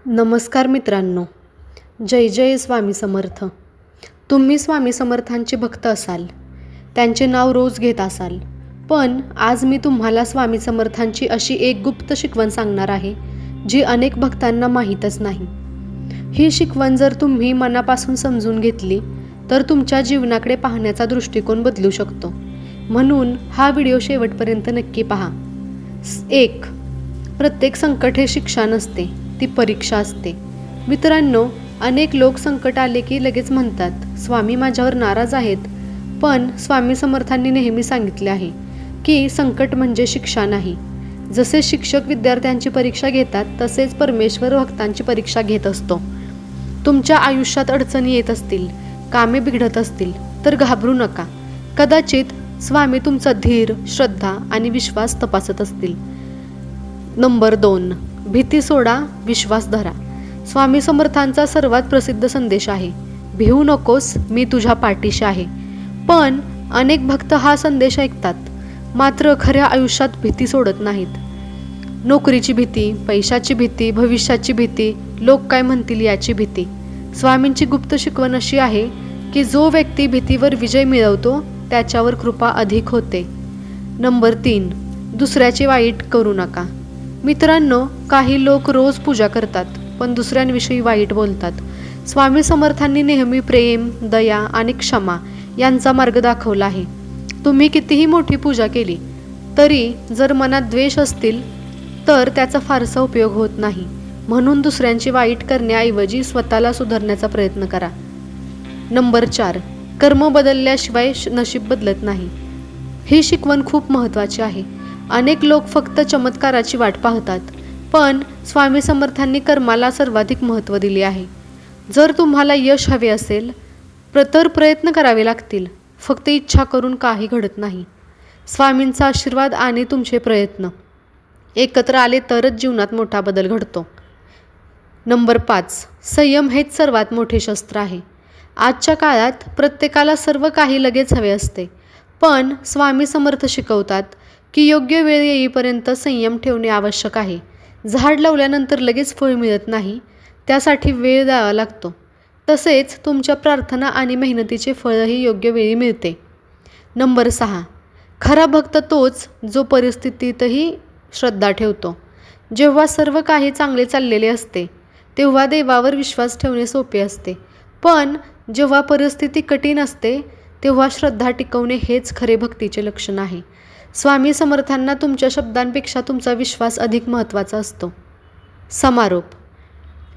नमस्कार मित्रांनो, जय जय स्वामी समर्थ. तुम्ही स्वामी समर्थांचे भक्त असाल, त्यांचे नाव रोज घेत असाल, पण आज मी तुम्हाला स्वामी समर्थांची अशी एक गुप्त शिकवण सांगणार आहे जी अनेक भक्तांना माहीतच नाही. ही शिकवण जर तुम्ही मनापासून समजून घेतली तर तुमच्या जीवनाकडे पाहण्याचा दृष्टिकोन बदलू शकतो. म्हणून हा व्हिडिओ शेवटपर्यंत नक्की पहा. 1. प्रत्येक संकट हे शिक्षा नसते, ती परीक्षा असते. मित्रांनो, अनेक लोक संकट आले की लगेच म्हणतात, स्वामी माझ्यावर नाराज आहेत. पण स्वामी समर्थांनी नेहमी सांगितले आहे की संकट म्हणजे शिक्षा नाही. जसे शिक्षक विद्यार्थ्यांची परीक्षा घेतात तसेच परमेश्वर भक्तांची परीक्षा घेत असतो. तुमच्या आयुष्यात अडचणी येत असतील, कामे बिघडत असतील तर घाबरू नका. कदाचित स्वामी तुमचा धीर, श्रद्धा आणि विश्वास तपासत असतील. नंबर 2. भीती सोडा, विश्वास धरा. स्वामी समर्थांचा सर्वात प्रसिद्ध संदेश आहे, भिवू नकोस, मी तुझ्या पाठीशी आहे. पण अनेक भक्त हा संदेश ऐकतात, मात्र खऱ्या आयुष्यात भीती सोडत नाहीत. नोकरीची भीती, पैशाची भीती, भविष्याची भीती, लोक काय म्हणतील याची भीती. स्वामींची गुप्त शिकवण अशी आहे की जो व्यक्ती भीतीवर विजय मिळवतो त्याच्यावर कृपा अधिक होते. नंबर 3. दुसऱ्याचे वाईट करू नका. मित्रांनो, काही लोक रोज पूजा करतात पण दुसऱ्यांविषयी वाईट बोलतात. स्वामी समर्थांनी नेहमी प्रेम, दया आणि क्षमा यांचा मार्ग दाखवला आहे. तुम्ही कितीही मोठी पूजा केली तरी जर मनात द्वेष असतील तर त्याचा फारसा उपयोग होत नाही. म्हणून दुसऱ्यांची वाईट करण्याऐवजी स्वतःला सुधारण्याचा प्रयत्न करा. नंबर 4. कर्म बदलल्याशिवाय नशीब बदलत नाही. ही शिकवण खूप महत्त्वाची आहे. अनेक लोक फक्त चमत्काराची वाट पाहतात, पण स्वामी समर्थांनी कर्माला सर्वाधिक महत्त्व दिले आहे. जर तुम्हाला यश हवे असेल तर प्रयत्न करावे लागतील. फक्त इच्छा करून काही घडत नाही. स्वामींचा आशीर्वाद आणि तुमचे प्रयत्न एकत्र आले तरच जीवनात मोठा बदल घडतो. नंबर 5. संयम हेच सर्वात मोठे शस्त्र आहे. आजच्या काळात प्रत्येकाला सर्व काही लगेच हवे असते, पण स्वामी समर्थ शिकवतात की योग्य वेळ येईपर्यंत संयम ठेवणे आवश्यक आहे. झाड लावल्यानंतर लगेच फळ मिळत नाही, त्यासाठी वेळ द्यावा लागतो. तसेच तुमच्या प्रार्थना आणि मेहनतीचे फळही योग्य वेळी मिळते. नंबर 6. खरा भक्त तोच जो परिस्थितीतही श्रद्धा ठेवतो. जेव्हा सर्व काही चांगले चाललेले असते तेव्हा देवावर विश्वास ठेवणे सोपे असते, पण जेव्हा परिस्थिती कठीण असते तेव्हा श्रद्धा टिकवणे हेच खरे भक्तीचे लक्षण आहे. स्वामी समर्थांना तुमच्या शब्दांपेक्षा तुमचा विश्वास अधिक महत्त्वाचा असतो. समारोप.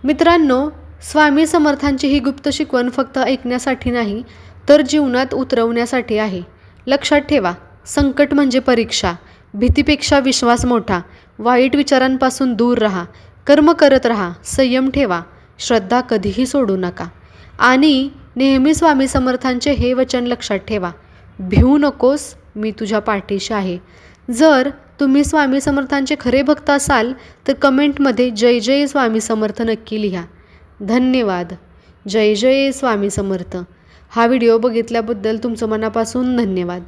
मित्रांनो, स्वामी समर्थांची ही गुप्त शिकवण फक्त ऐकण्यासाठी नाही तर जीवनात उतरवण्यासाठी आहे. लक्षात ठेवा, संकट म्हणजे परीक्षा. भीतीपेक्षा विश्वास मोठा. वाईट विचारांपासून दूर राहा. कर्म करत राहा. संयम ठेवा. श्रद्धा कधीही सोडू नका. आणि नेहमी स्वामी समर्थांचे हे वचन लक्षात ठेवा, भिवू नकोस, मी तुझ्या पाठीशी आहे. जर तुम्ही स्वामी समर्थांचे खरे भक्त असाल तर कमेंटमध्ये जय जय स्वामी समर्थ नक्की लिहा. धन्यवाद. जय जय स्वामी समर्थ. हा व्हिडिओ बघितल्याबद्दल तुमचं मनापासून धन्यवाद.